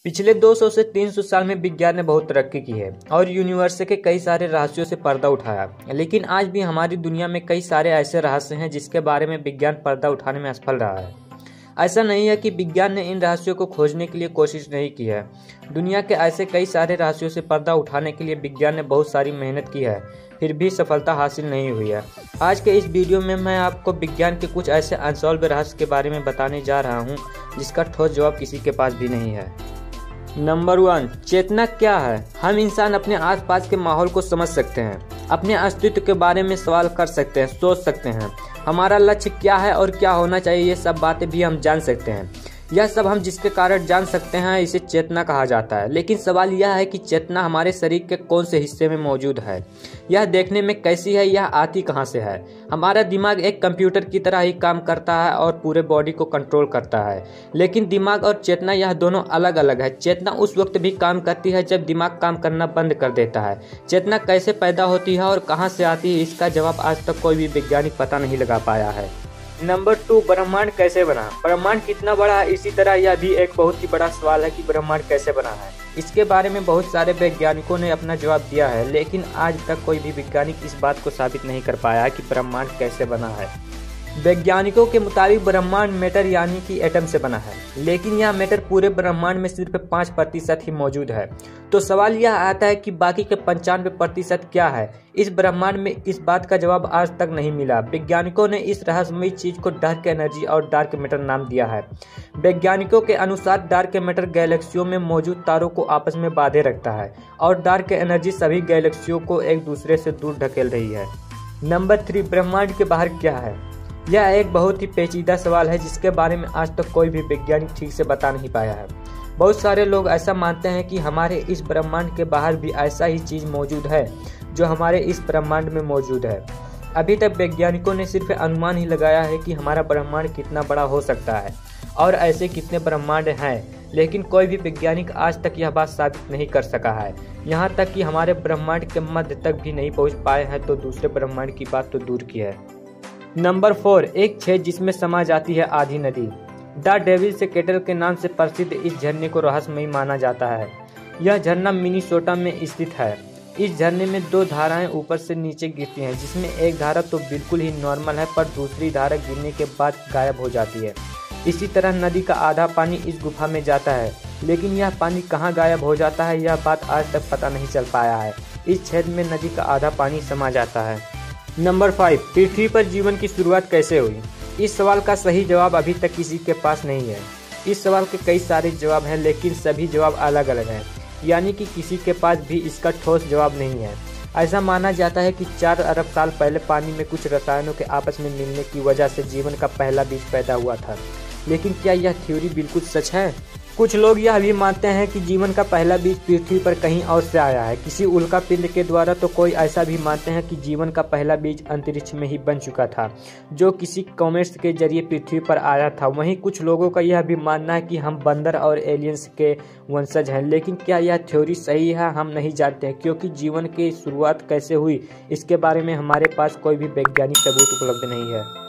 पिछले 200 से 300 साल में विज्ञान ने बहुत तरक्की की है और यूनिवर्स के कई सारे रहस्यों से पर्दा उठाया। लेकिन आज भी हमारी दुनिया में कई सारे ऐसे रहस्य हैं जिसके बारे में विज्ञान पर्दा उठाने में असफल रहा है। ऐसा नहीं है कि विज्ञान ने इन रहस्यों को खोजने के लिए कोशिश नहीं की है। दुनिया के ऐसे कई सारे रहस्यों से पर्दा उठाने के लिए विज्ञान ने बहुत सारी मेहनत की है, फिर भी सफलता हासिल नहीं हुई है। आज के इस वीडियो में मैं आपको विज्ञान के कुछ ऐसे अनसॉल्व रहस्य के बारे में बताने जा रहा हूँ जिसका ठोस जवाब किसी के पास भी नहीं है। नंबर 1, चेतना क्या है? हम इंसान अपने आसपास के माहौल को समझ सकते हैं, अपने अस्तित्व के बारे में सवाल कर सकते हैं, सोच सकते हैं। हमारा लक्ष्य क्या है और क्या होना चाहिए, ये सब बातें भी हम जान सकते हैं। यह सब हम जिसके कारण जान सकते हैं इसे चेतना कहा जाता है। लेकिन सवाल यह है कि चेतना हमारे शरीर के कौन से हिस्से में मौजूद है, यह देखने में कैसी है, यह आती कहाँ से है। हमारा दिमाग एक कंप्यूटर की तरह ही काम करता है और पूरे बॉडी को कंट्रोल करता है। लेकिन दिमाग और चेतना यह दोनों अलग अलग है। चेतना उस वक्त भी काम करती है जब दिमाग काम करना बंद कर देता है। चेतना कैसे पैदा होती है और कहाँ से आती है, इसका जवाब आज तक कोई भी वैज्ञानिक पता नहीं लगा पाया है। नंबर 2, ब्रह्मांड कैसे बना? ब्रह्मांड कितना बड़ा है? इसी तरह यह भी एक बहुत ही बड़ा सवाल है कि ब्रह्मांड कैसे बना है। इसके बारे में बहुत सारे वैज्ञानिकों ने अपना जवाब दिया है, लेकिन आज तक कोई भी वैज्ञानिक इस बात को साबित नहीं कर पाया कि ब्रह्मांड कैसे बना है। वैज्ञानिकों के मुताबिक ब्रह्मांड मैटर यानी कि एटम से बना है, लेकिन यह मैटर पूरे ब्रह्मांड में सिर्फ 5% ही मौजूद है। तो सवाल यह आता है कि बाकी के 95% क्या है? इस ब्रह्मांड में इस बात का जवाब आज तक नहीं मिला। वैज्ञानिकों ने इस रहस्यमयी चीज को डार्क एनर्जी और डार्क मैटर नाम दिया है। वैज्ञानिकों के अनुसार डार्क मैटर गैलेक्सियों में मौजूद तारों को आपस में बांधे रखता है और डार्क एनर्जी सभी गैलेक्सियों को एक दूसरे से दूर ढकेल रही है। नंबर 3, ब्रह्मांड के बाहर क्या है? यह एक बहुत ही पेचीदा सवाल है जिसके बारे में आज तक कोई भी वैज्ञानिक ठीक से बता नहीं पाया है। बहुत सारे लोग ऐसा मानते हैं कि हमारे इस ब्रह्मांड के बाहर भी ऐसा ही चीज मौजूद है जो हमारे इस ब्रह्मांड में मौजूद है। अभी तक वैज्ञानिकों ने सिर्फ अनुमान ही लगाया है कि हमारा ब्रह्मांड कितना बड़ा हो सकता है और ऐसे कितने ब्रह्मांड हैं, लेकिन कोई भी वैज्ञानिक आज तक यह बात साबित नहीं कर सका है। यहाँ तक कि हमारे ब्रह्मांड के मध्य तक भी नहीं पहुँच पाए हैं, तो दूसरे ब्रह्मांड की बात तो दूर की है। नंबर 4, एक छेद जिसमें समा जाती है आधी नदी। द डेविल से केटल के नाम से प्रसिद्ध इस झरने को रहस्यमयी माना जाता है। यह झरना मिनीसोटा में स्थित है। इस झरने में 2 धाराएं ऊपर से नीचे गिरती हैं, जिसमें एक धारा तो बिल्कुल ही नॉर्मल है, पर दूसरी धारा गिरने के बाद गायब हो जाती है। इसी तरह नदी का आधा पानी इस गुफा में जाता है, लेकिन यह पानी कहाँ गायब हो जाता है, यह बात आज तक पता नहीं चल पाया है। इस छेद में नदी का आधा पानी समा जाता है। नंबर 5, पृथ्वी पर जीवन की शुरुआत कैसे हुई? इस सवाल का सही जवाब अभी तक किसी के पास नहीं है। इस सवाल के कई सारे जवाब हैं, लेकिन सभी जवाब अलग अलग हैं, यानी कि किसी के पास भी इसका ठोस जवाब नहीं है। ऐसा माना जाता है कि 4 अरब साल पहले पानी में कुछ रसायनों के आपस में मिलने की वजह से जीवन का पहला बीज पैदा हुआ था। लेकिन क्या यह थ्योरी बिल्कुल सच है? कुछ लोग यह भी मानते हैं कि जीवन का पहला बीज पृथ्वी पर कहीं और से आया है, किसी उल्का पिंड के द्वारा। तो कोई ऐसा भी मानते हैं कि जीवन का पहला बीज अंतरिक्ष में ही बन चुका था, जो किसी कॉमेट्स के जरिए पृथ्वी पर आया था। वहीं कुछ लोगों का यह भी मानना है कि हम बंदर और एलियंस के वंशज हैं। लेकिन क्या यह थ्योरी सही है, हम नहीं जानते हैं, क्योंकि जीवन की शुरुआत कैसे हुई इसके बारे में हमारे पास कोई भी वैज्ञानिक सबूत उपलब्ध नहीं है।